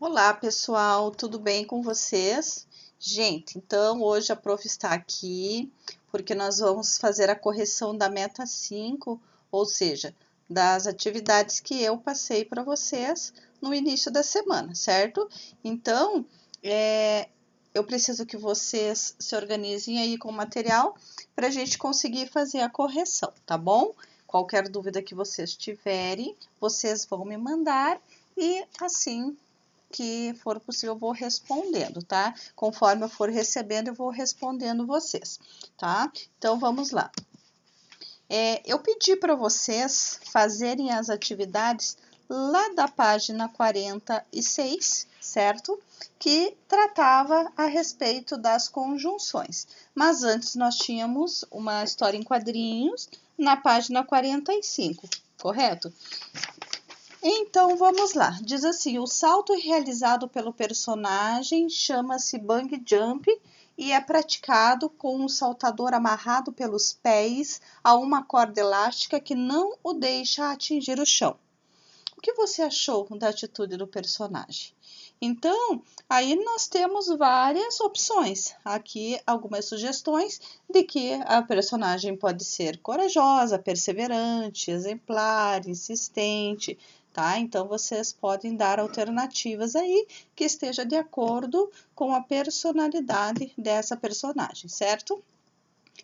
Olá, pessoal, tudo bem com vocês? Gente, então hoje a prof está aqui porque nós vamos fazer a correção da meta 5, ou seja, das atividades que eu passei para vocês no início da semana, certo? Então, eu preciso que vocês se organizem aí com o material para a gente conseguir fazer a correção, tá bom? Qualquer dúvida que vocês tiverem, vocês vão me mandar e assim que for possível, eu vou respondendo, tá? Conforme eu for recebendo, eu vou respondendo vocês, tá? Então, vamos lá. Eu pedi para vocês fazerem as atividades lá da página 46, certo? Que tratava a respeito das conjunções. Mas antes nós tínhamos uma história em quadrinhos na página 45, correto? Então vamos lá. Diz assim: o salto realizado pelo personagem chama-se bang jump e é praticado com um saltador amarrado pelos pés a uma corda elástica que não o deixa atingir o chão. O que você achou da atitude do personagem? Então, aí nós temos várias opções. Aqui algumas sugestões de que a personagem pode ser corajosa, perseverante, exemplar, insistente, tá? Então vocês podem dar alternativas aí que esteja de acordo com a personalidade dessa personagem, certo?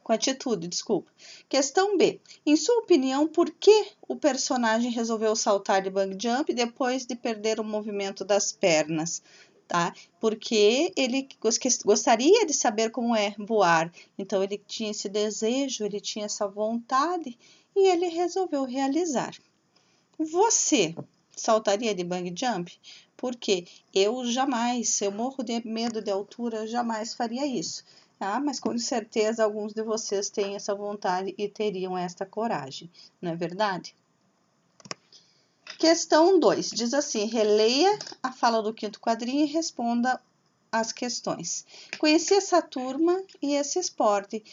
Com atitude, desculpa. Questão B. Em sua opinião, por que o personagem resolveu saltar de bang jump depois de perder o movimento das pernas? Tá? Porque ele gostaria de saber como é voar. Então ele tinha esse desejo, ele tinha essa vontade e ele resolveu realizar. Você saltaria de bang jump? Porque eu jamais, eu morro de medo de altura, eu jamais faria isso. Ah, mas com certeza alguns de vocês têm essa vontade e teriam esta coragem, não é verdade? Questão 2, diz assim: releia a fala do quinto quadrinho e responda as questões. Conheci essa turma e esse esporte.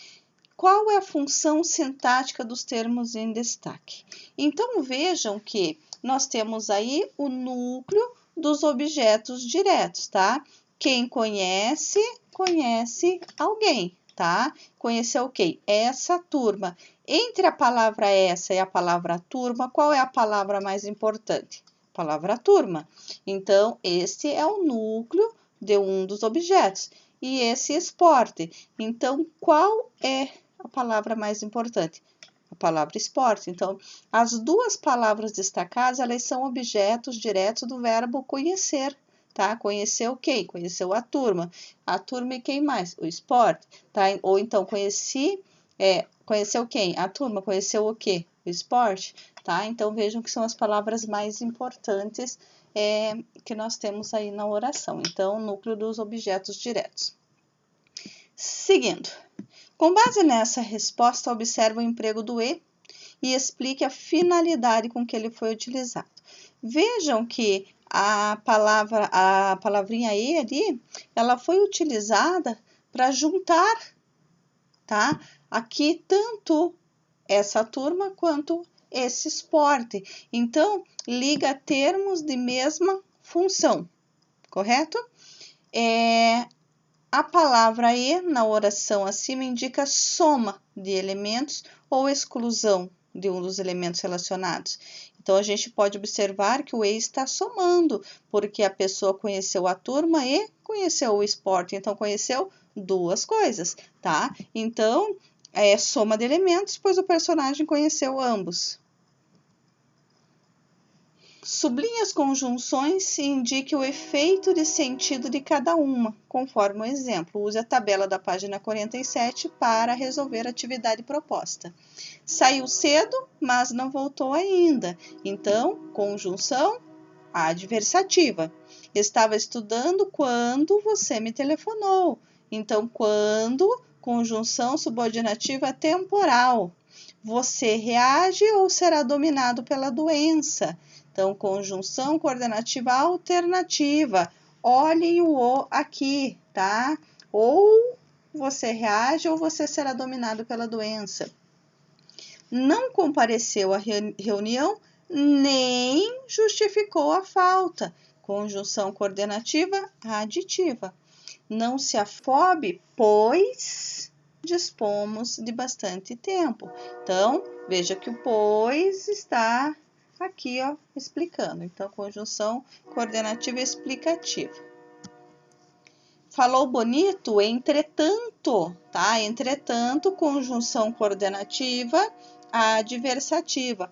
Qual é a função sintática dos termos em destaque? Então vejam que nós temos aí o núcleo dos objetos diretos, tá? Quem conhece, conhece alguém, tá? Conheceu quem? Essa turma. Entre a palavra essa e a palavra turma, qual é a palavra mais importante? Palavra turma. Então, este é o núcleo de um dos objetos. E esse esporte. Então, qual é a palavra mais importante? A palavra esporte. Então, as duas palavras destacadas, elas são objetos diretos do verbo conhecer, tá? Conheceu quem? Conheceu a turma. A turma e quem mais? O esporte, tá? Ou então, conheceu quem? A turma. Conheceu o quê? O esporte, tá? Então, vejam que são as palavras mais importantes que nós temos aí na oração. Então, núcleo dos objetos diretos. Seguindo. Com base nessa resposta, observe o emprego do e explique a finalidade com que ele foi utilizado. Vejam que a palavrinha e ali, ela foi utilizada para juntar, tá? Aqui tanto essa turma quanto esse esporte. Então, liga termos de mesma função, correto? A palavra e na oração acima indica soma de elementos ou exclusão de um dos elementos relacionados. Então, a gente pode observar que o e está somando, porque a pessoa conheceu a turma e conheceu o esporte, então conheceu duas coisas, tá? Então, é soma de elementos, pois o personagem conheceu ambos. Sublinhe as conjunções e indique o efeito de sentido de cada uma, conforme o exemplo. Use a tabela da página 47 para resolver a atividade proposta. Saiu cedo, mas não voltou ainda. Então, conjunção adversativa. Estava estudando quando você me telefonou. Então, quando, conjunção subordinativa temporal. Você reage ou será dominado pela doença? Então, conjunção coordenativa alternativa. Olhem o aqui, tá? Ou você reage ou você será dominado pela doença. Não compareceu à reunião nem justificou a falta. Conjunção coordenativa aditiva. Não se afobe, pois dispomos de bastante tempo. Então, veja que o pois está aqui, ó, explicando. Então, conjunção coordenativa explicativa. Falou bonito, entretanto, tá? Entretanto, conjunção coordenativa adversativa.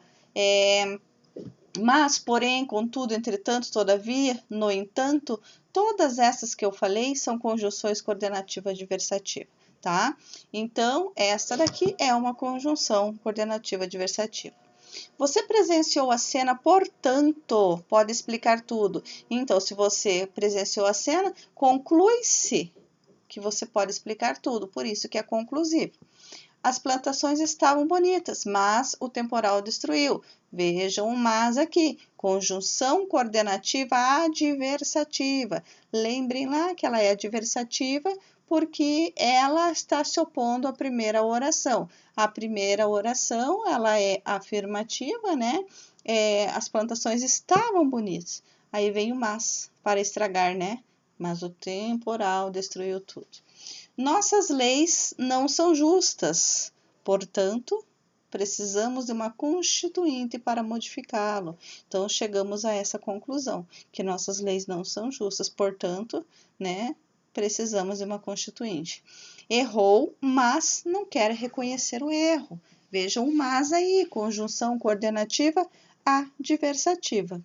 Mas, porém, contudo, entretanto, todavia, no entanto, todas essas que eu falei são conjunções coordenativas adversativas, tá? Então, essa daqui é uma conjunção coordenativa adversativa. Você presenciou a cena, portanto, pode explicar tudo. Então, se você presenciou a cena, conclui-se que você pode explicar tudo, por isso que é conclusivo. As plantações estavam bonitas, mas o temporal destruiu. Vejam o mas aqui, conjunção coordenativa adversativa. Lembrem lá que ela é adversativa porque ela está se opondo à primeira oração. A primeira oração, ela é afirmativa, né? As plantações estavam bonitas. Aí vem o mas, para estragar, né? Mas o temporal destruiu tudo. Nossas leis não são justas, portanto, precisamos de uma constituinte para modificá-lo. Então, chegamos a essa conclusão, que nossas leis não são justas, portanto, né, precisamos de uma constituinte. Errou, mas não quer reconhecer o erro. Vejam o mas aí, conjunção coordenativa adversativa.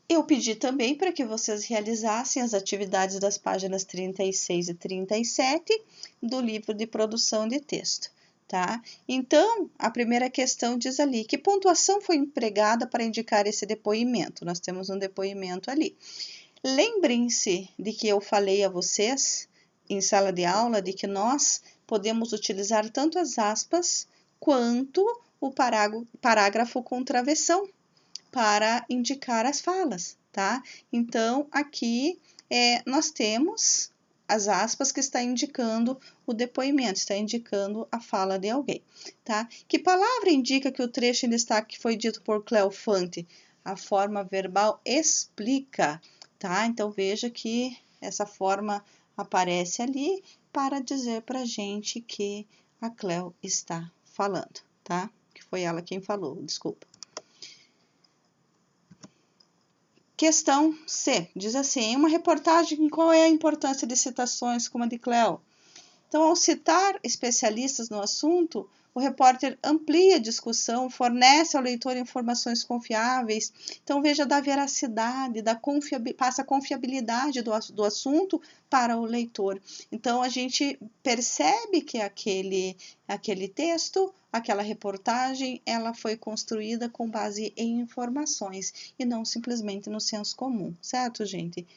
Eu pedi também para que vocês realizassem as atividades das páginas 36 e 37 do livro de produção de texto, tá? Então, a primeira questão diz ali, que pontuação foi empregada para indicar esse depoimento? Nós temos um depoimento ali. Lembrem-se de que eu falei a vocês, em sala de aula, de que nós podemos utilizar tanto as aspas quanto o parágrafo com travessão para indicar as falas, tá? Então, aqui nós temos as aspas que está indicando o depoimento, está indicando a fala de alguém, tá? Que palavra indica que o trecho em destaque foi dito por Cléo Fante? A forma verbal explica, tá? Então, veja que essa forma aparece ali para dizer pra gente que a Cléo está falando, tá? Que foi ela quem falou, desculpa. Questão C, diz assim, em uma reportagem, qual é a importância de citações como a de Cléo? Então, ao citar especialistas no assunto, o repórter amplia a discussão, fornece ao leitor informações confiáveis, então veja da veracidade, passa a confiabilidade do assunto para o leitor. Então, a gente percebe que aquele texto, aquela reportagem, ela foi construída com base em informações e não simplesmente no senso comum, certo, gente?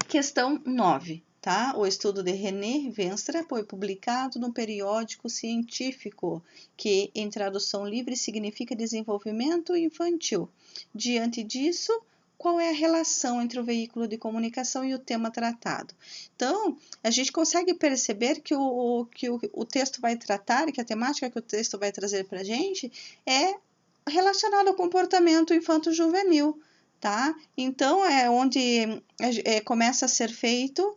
Questão 9. Tá? O estudo de René Venstre foi publicado no periódico científico, que em tradução livre significa desenvolvimento infantil. Diante disso, qual é a relação entre o veículo de comunicação e o tema tratado? Então, a gente consegue perceber que o texto vai tratar, que a temática que o texto vai trazer para a gente é relacionada ao comportamento infanto-juvenil. Tá? Então, é onde começa a ser feito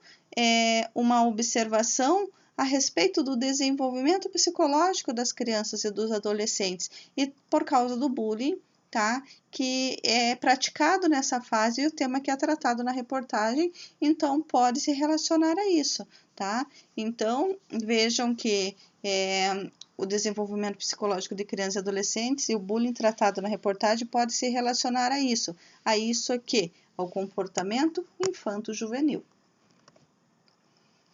uma observação a respeito do desenvolvimento psicológico das crianças e dos adolescentes e por causa do bullying, tá? Que é praticado nessa fase e o tema que é tratado na reportagem, então pode se relacionar a isso, tá? Então, vejam que o desenvolvimento psicológico de crianças e adolescentes e o bullying tratado na reportagem pode se relacionar a isso aqui, ao comportamento infanto-juvenil.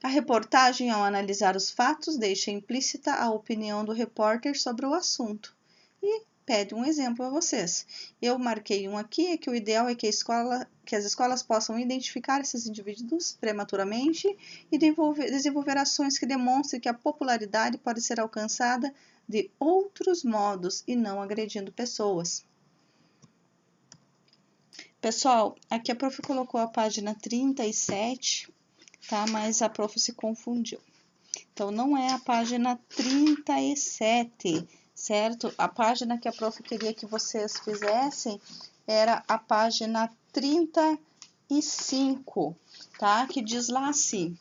A reportagem, ao analisar os fatos, deixa implícita a opinião do repórter sobre o assunto e pede um exemplo a vocês. Eu marquei um aqui, é que o ideal é que as escolas possam identificar esses indivíduos prematuramente e desenvolver ações que demonstrem que a popularidade pode ser alcançada de outros modos e não agredindo pessoas. Pessoal, aqui a prof colocou a página 37, tá? Mas a prof se confundiu. Então, não é a página 37, certo? A página que a prof queria que vocês fizessem era a página 35, tá? Que diz lá assim: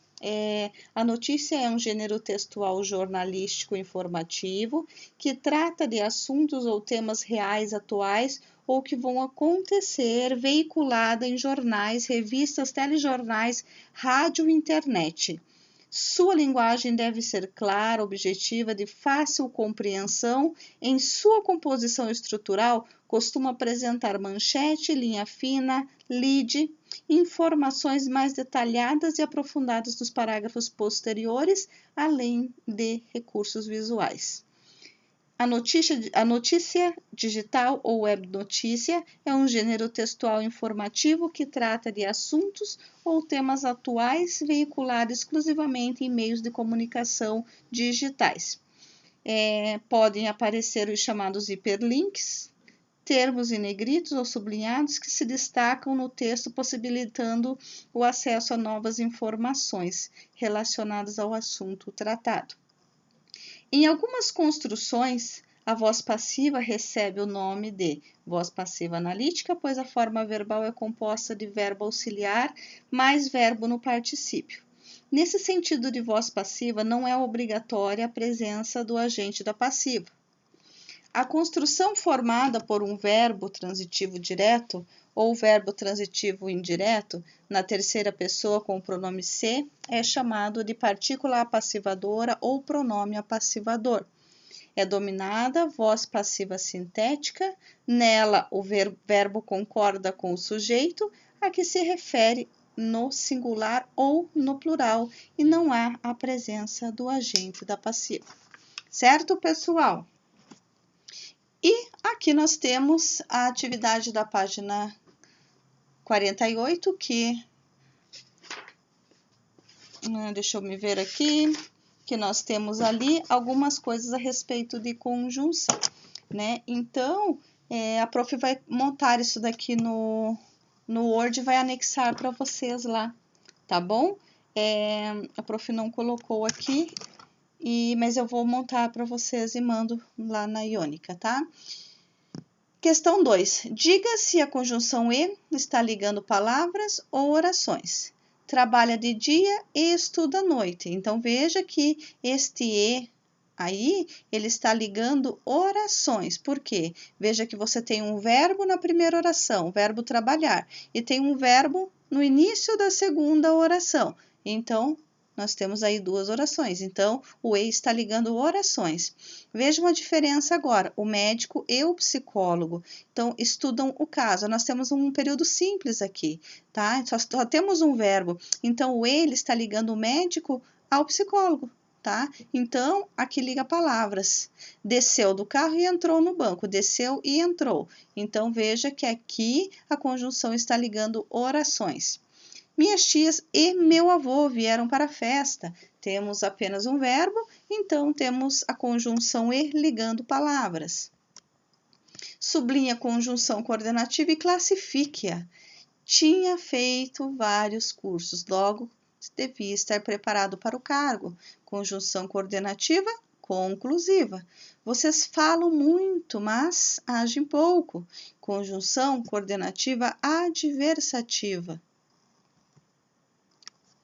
a notícia é um gênero textual jornalístico informativo que trata de assuntos ou temas reais, atuais ou que vão acontecer, veiculada em jornais, revistas, telejornais, rádio e internet. Sua linguagem deve ser clara, objetiva, de fácil compreensão. Em sua composição estrutural, costuma apresentar manchete, linha fina, lead, informações mais detalhadas e aprofundadas nos parágrafos posteriores, além de recursos visuais. A notícia digital ou web notícia é um gênero textual informativo que trata de assuntos ou temas atuais veiculados exclusivamente em meios de comunicação digitais. Podem aparecer os chamados hiperlinks, termos em negritos ou sublinhados que se destacam no texto, possibilitando o acesso a novas informações relacionadas ao assunto tratado. Em algumas construções, a voz passiva recebe o nome de voz passiva analítica, pois a forma verbal é composta de verbo auxiliar mais verbo no particípio. Nesse sentido de voz passiva, não é obrigatória a presença do agente da passiva. A construção formada por um verbo transitivo direto ou verbo transitivo indireto na terceira pessoa com o pronome se é chamado de partícula apassivadora ou pronome apassivador. É dominada voz passiva sintética, nela o verbo concorda com o sujeito a que se refere no singular ou no plural e não há a presença do agente da passiva. Certo, pessoal? E aqui nós temos a atividade da página 48, que deixa eu me ver aqui, que nós temos ali algumas coisas a respeito de conjunção, né? Então, a prof vai montar isso daqui no Word e vai anexar para vocês lá, tá bom? A prof não colocou aqui, mas eu vou montar para vocês e mando lá na Iônica, tá? Questão 2. Diga se a conjunção e está ligando palavras ou orações. Trabalha de dia e estuda à noite. Então, veja que este e aí, ele está ligando orações. Por quê? Veja que você tem um verbo na primeira oração, o verbo trabalhar, e tem um verbo no início da segunda oração. Então, nós temos aí duas orações. Então, o e está ligando orações. Vejam a diferença agora, o médico e o psicólogo. Então, estudam o caso. Nós temos um período simples aqui, tá? Só temos um verbo. Então, o ele está ligando o médico ao psicólogo, tá? Então, aqui liga palavras. Desceu do carro e entrou no banco. Desceu e entrou. Então, veja que aqui a conjunção está ligando orações. Minhas tias e meu avô vieram para a festa. Temos apenas um verbo, então temos a conjunção e ligando palavras. Sublinhe a conjunção coordenativa e classifique-a. Tinha feito vários cursos, logo devia estar preparado para o cargo. Conjunção coordenativa conclusiva. Vocês falam muito, mas agem pouco. Conjunção coordenativa adversativa.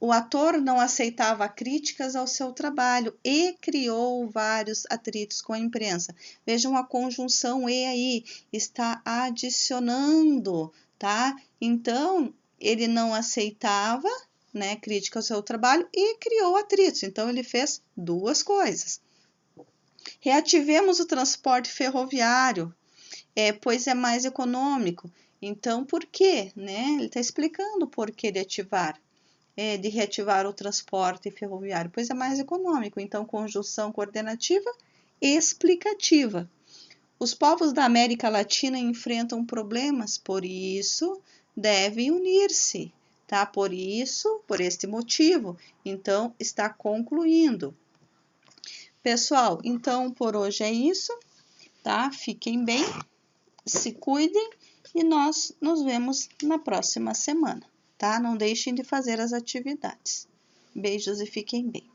O ator não aceitava críticas ao seu trabalho e criou vários atritos com a imprensa. Vejam a conjunção e aí, está adicionando, tá? Então, ele não aceitava, né, crítica ao seu trabalho e criou atritos. Então, ele fez duas coisas. Reativemos o transporte ferroviário, pois é mais econômico. Então, por quê? Né? Ele está explicando o porquê de ativar. De reativar o transporte ferroviário, pois é mais econômico. Então, conjunção coordenativa explicativa. Os povos da América Latina enfrentam problemas, por isso devem unir-se, tá? Por este motivo. Então, está concluindo. Pessoal, então por hoje é isso, tá? Fiquem bem, se cuidem e nós nos vemos na próxima semana. Tá? Não deixem de fazer as atividades. Beijos e fiquem bem.